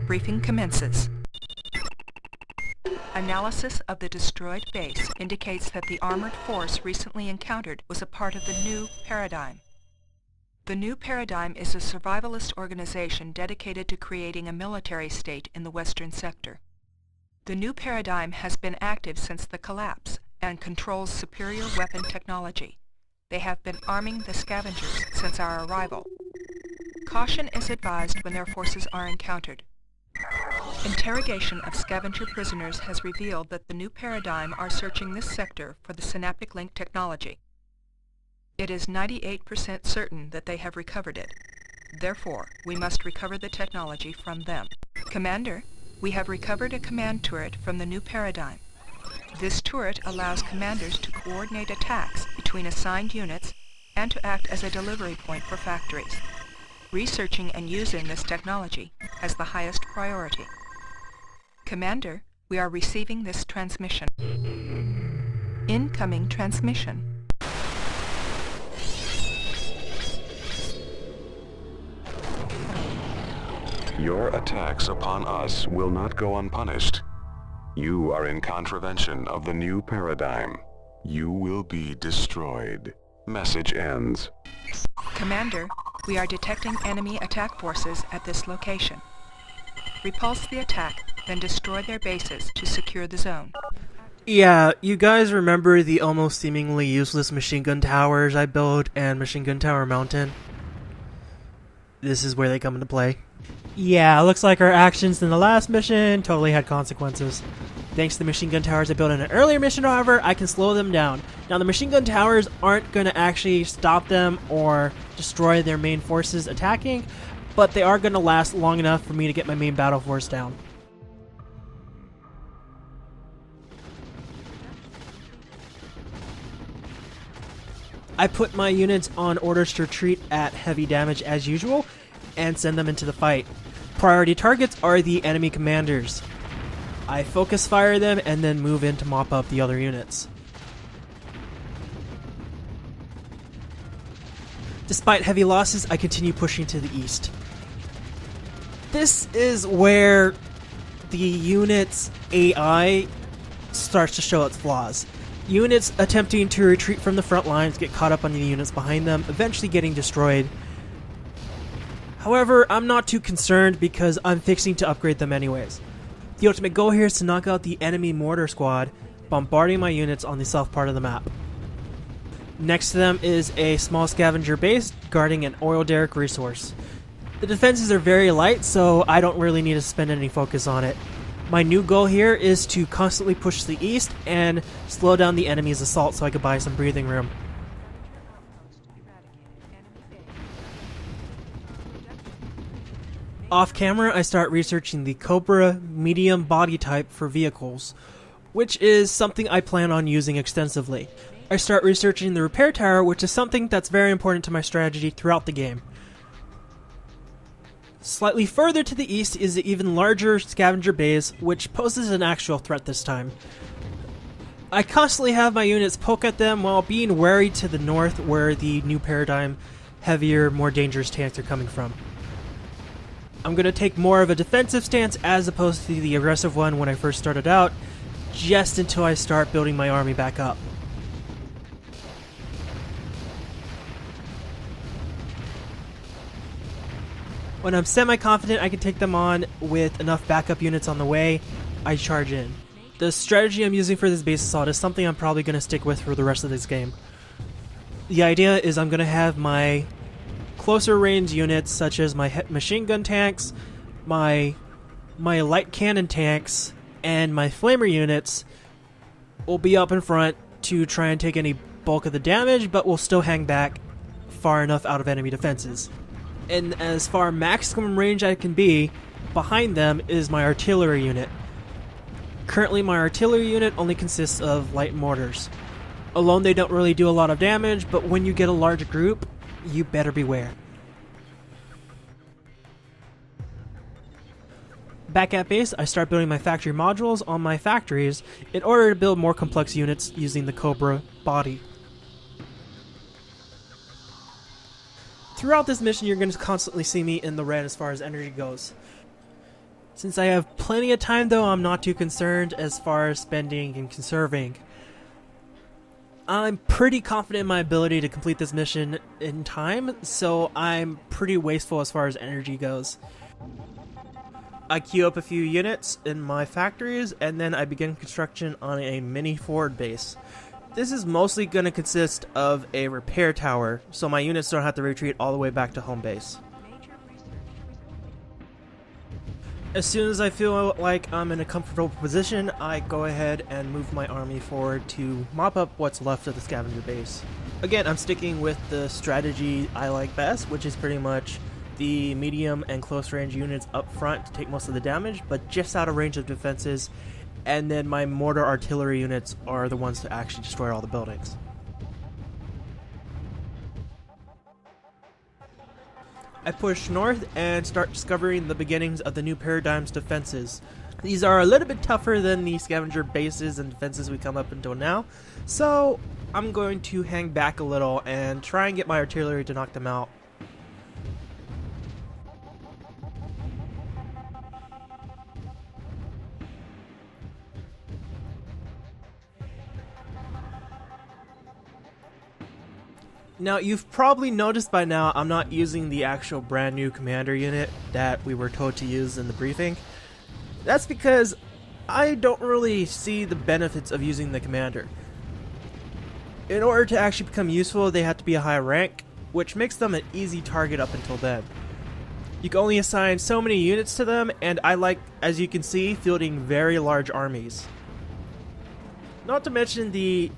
Briefing commences. Analysis of the destroyed base indicates that the armored force recently encountered was a part of the New Paradigm. The New Paradigm is a survivalist organization dedicated to creating a military state in the Western sector. The New Paradigm has been active since the collapse and controls superior weapon technology. They have been arming the scavengers since our arrival. Caution is advised when their forces are encountered. Interrogation of scavenger prisoners has revealed that the New Paradigm are searching this sector for the synaptic link technology. It is 98% certain that they have recovered it. Therefore, we must recover the technology from them. Commander, we have recovered a command turret from the New Paradigm. This turret allows commanders to coordinate attacks between assigned units and to act as a delivery point for factories. Researching and using this technology has the highest priority. Commander, we are receiving this transmission. Incoming transmission. Your attacks upon us will not go unpunished. You are in contravention of the New Paradigm. You will be destroyed. Message ends. Commander, we are detecting enemy attack forces at this location. Repulse the attack, then destroy their bases to secure the zone. Yeah, you guys remember the almost seemingly useless machine gun towers I built and Machine Gun Tower Mountain? This is where they come into play. Yeah, looks like our actions in the last mission totally had consequences. Thanks to the machine gun towers I built in an earlier mission, however, I can slow them down. Now, the machine gun towers aren't going to actually stop them or destroy their main forces attacking, but they are going to last long enough for me to get my main battle force down. I put my units on orders to retreat at heavy damage as usual and send them into the fight. Priority targets are the enemy commanders. I focus fire them and then move in to mop up the other units. Despite heavy losses, I continue pushing to the east. This is where the unit's AI starts to show its flaws. Units attempting to retreat from the front lines get caught up on the units behind them, eventually getting destroyed. However, I'm not too concerned because I'm fixing to upgrade them anyways. The ultimate goal here is to knock out the enemy mortar squad, bombarding my units on the south part of the map. Next to them is a small scavenger base guarding an oil derrick resource. The defenses are very light, so I don't really need to spend any focus on it. My new goal here is to constantly push to the east and slow down the enemy's assault so I could buy some breathing room. Off camera, I start researching the Cobra medium body type for vehicles, which is something I plan on using extensively. I start researching the repair tower, which is something that's very important to my strategy throughout the game. Slightly further to the east is the even larger scavenger base, which poses an actual threat this time. I constantly have my units poke at them while being wary to the north where the New Paradigm heavier, more dangerous tanks are coming from. I'm going to take more of a defensive stance as opposed to the aggressive one when I first started out, just until I start building my army back up. When I'm semi-confident I can take them on with enough backup units on the way, I charge in. The strategy I'm using for this base assault is something I'm probably going to stick with for the rest of this game. The idea is I'm going to have my closer range units such as my machine gun tanks, my light cannon tanks, and my flamer units will be up in front to try and take any bulk of the damage, but will still hang back far enough out of enemy defenses. And as far maximum range I can be, behind them is my artillery unit. Currently my artillery unit only consists of light mortars. Alone they don't really do a lot of damage, but when you get a large group, you better beware. Back at base, I start building my factory modules on my factories in order to build more complex units using the Cobra body. Throughout this mission, you're going to constantly see me in the red as far as energy goes. Since I have plenty of time though, I'm not too concerned as far as spending and conserving. I'm pretty confident in my ability to complete this mission in time, so I'm pretty wasteful as far as energy goes. I queue up a few units in my factories, and then I begin construction on a mini forward base. This is mostly going to consist of a repair tower, so my units don't have to retreat all the way back to home base. As soon as I feel like I'm in a comfortable position, I go ahead and move my army forward to mop up what's left of the scavenger base. Again, I'm sticking with the strategy I like best, which is pretty much the medium and close range units up front to take most of the damage, but just out of range of defenses, and then my mortar artillery units are the ones to actually destroy all the buildings. I push north and start discovering the beginnings of the new paradigm's defenses. These are a little bit tougher than the scavenger bases and defenses we come up until now, so I'm going to hang back a little and try and get my artillery to knock them out. Now, you've probably noticed by now I'm not using the actual brand new commander unit that we were told to use in the briefing. That's because I don't really see the benefits of using the commander. In order to actually become useful, they have to be a high rank, which makes them an easy target up until then. You can only assign so many units to them, and I like, as you can see, fielding very large armies. Not to mention the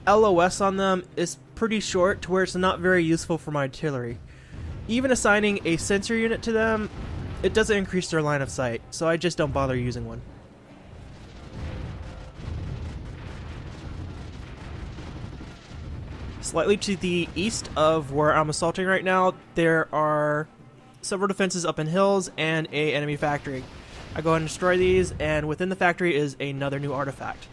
LOS on them is pretty short to where it's not very useful for my artillery. Even assigning a sensor unit to them, it doesn't increase their line of sight, so I just don't bother using one. Slightly to the east of where I'm assaulting right now, there are several defenses up in hills and a enemy factory. I go ahead and destroy these, and within the factory is another new artifact.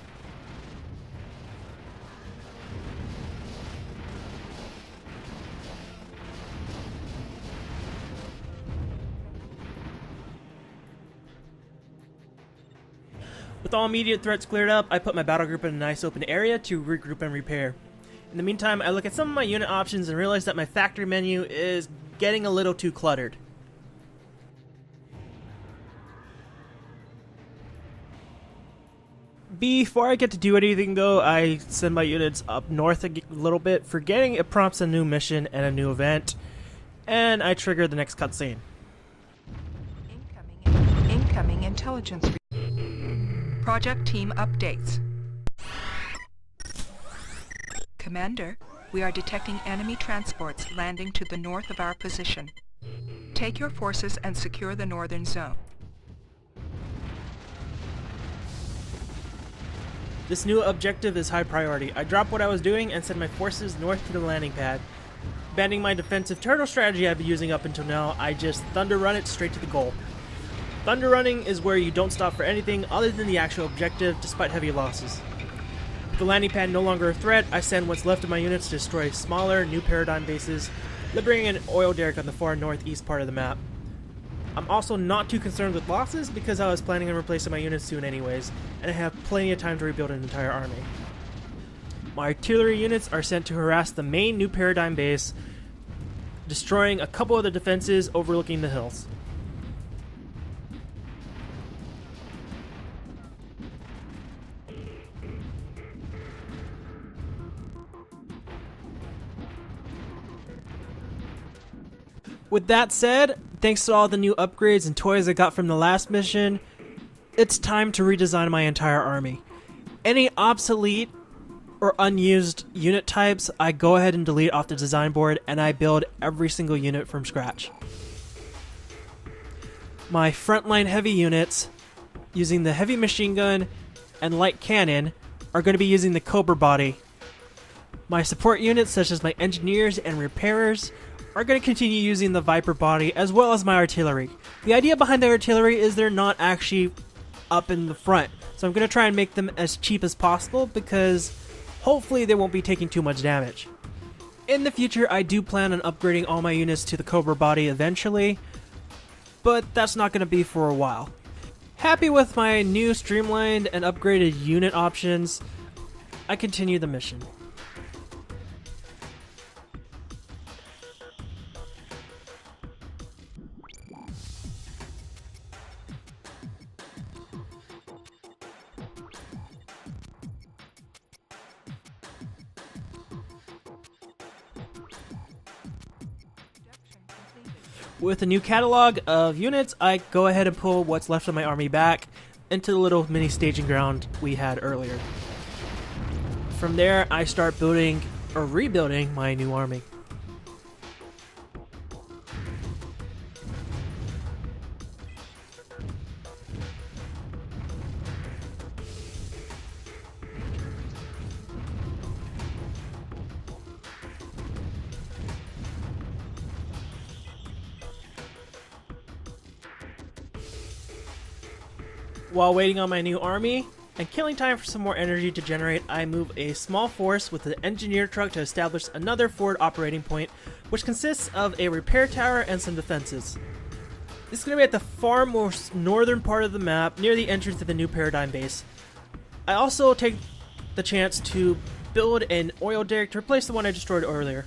With all immediate threats cleared up, I put my battle group in a nice open area to regroup and repair. In the meantime, I look at some of my unit options and realize that my factory menu is getting a little too cluttered. Before I get to do anything though, I send my units up north a little bit, forgetting it prompts a new mission and a new event, and I trigger the next cutscene. Incoming intelligence. Project team updates. Commander, we are detecting enemy transports landing to the north of our position. Take your forces and secure the northern zone. This new objective is high priority. I drop what I was doing and send my forces north to the landing pad. Abandoning my defensive turtle strategy I've been using up until now, I just thunder run it straight to the goal. Thunder running is where you don't stop for anything other than the actual objective, despite heavy losses. With the landing pad no longer a threat, I send what's left of my units to destroy smaller, new paradigm bases, liberating an oil derrick on the far northeast part of the map. I'm also not too concerned with losses because I was planning on replacing my units soon anyways, and I have plenty of time to rebuild an entire army. My artillery units are sent to harass the main new paradigm base, destroying a couple of the defenses overlooking the hills. With that said, thanks to all the new upgrades and toys I got from the last mission, it's time to redesign my entire army. Any obsolete or unused unit types, I go ahead and delete off the design board and I build every single unit from scratch. My frontline heavy units, using the heavy machine gun and light cannon, are going to be using the Cobra body. My support units, such as my engineers and repairers, are going to continue using the Viper body, as well as my artillery. The idea behind the artillery is they're not actually up in the front, so I'm going to try and make them as cheap as possible because hopefully they won't be taking too much damage. In the future, I do plan on upgrading all my units to the Cobra body eventually, but that's not going to be for a while. Happy with my new streamlined and upgraded unit options, I continue the mission. With a new catalog of units, I go ahead and pull what's left of my army back into the little mini staging ground we had earlier. From there, I start building or rebuilding my new army. While waiting on my new army and killing time for some more energy to generate, I move a small force with an engineer truck to establish another forward operating point, which consists of a repair tower and some defenses. This is going to be at the far most northern part of the map, near the entrance to the new Paradigm base. I also take the chance to build an oil derrick to replace the one I destroyed earlier.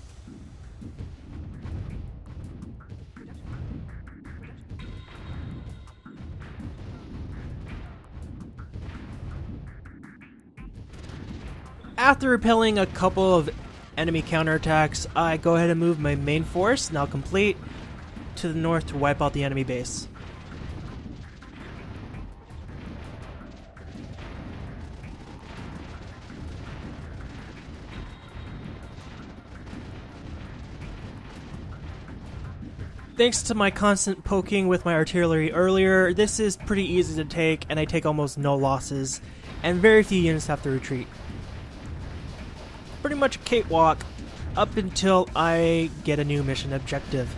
After repelling a couple of enemy counterattacks, I go ahead and move my main force, now complete, to the north to wipe out the enemy base. Thanks to my constant poking with my artillery earlier, this is pretty easy to take, and I take almost no losses, and very few units have to retreat. Pretty much a cakewalk up until I get a new mission objective.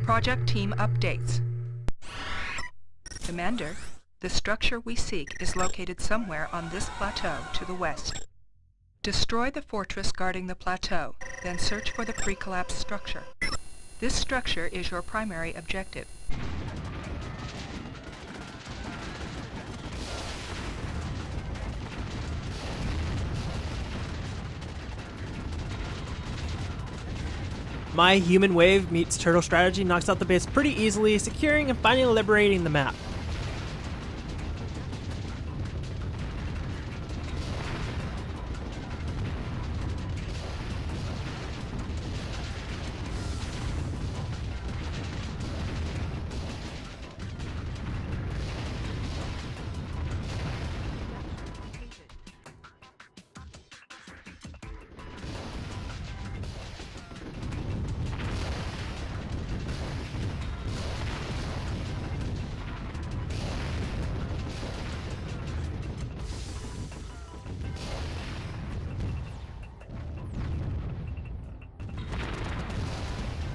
Project team updates. Commander, the structure we seek is located somewhere on this plateau to the west. Destroy the fortress guarding the plateau, then search for the pre-collapsed structure. This structure is your primary objective. My human wave meets turtle strategy knocks out the base pretty easily, securing and finally liberating the map.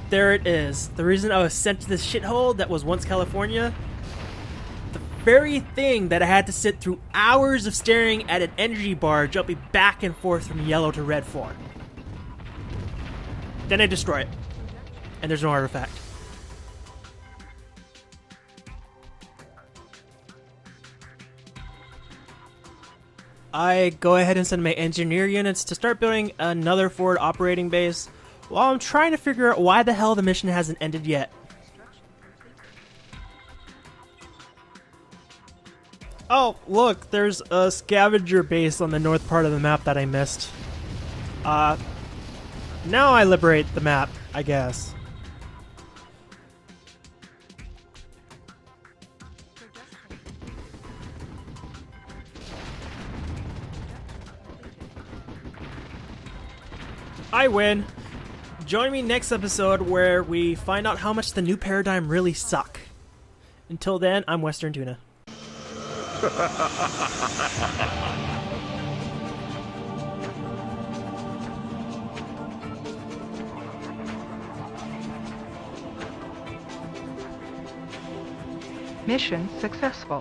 There it is. The reason I was sent to this shithole that was once California. The very thing that I had to sit through hours of staring at an energy bar jumping back and forth from yellow to red for. Then I destroy it. And there's no artifact. I go ahead and send my engineer units to start building another forward operating base, while I'm trying to figure out why the hell the mission hasn't ended yet. Oh, look, there's a scavenger base on the north part of the map that I missed. Now I liberate the map, I guess. I win. Join me next episode where we find out how much the new Paradigm really suck. Until then, I'm Western Tuna. Mission successful.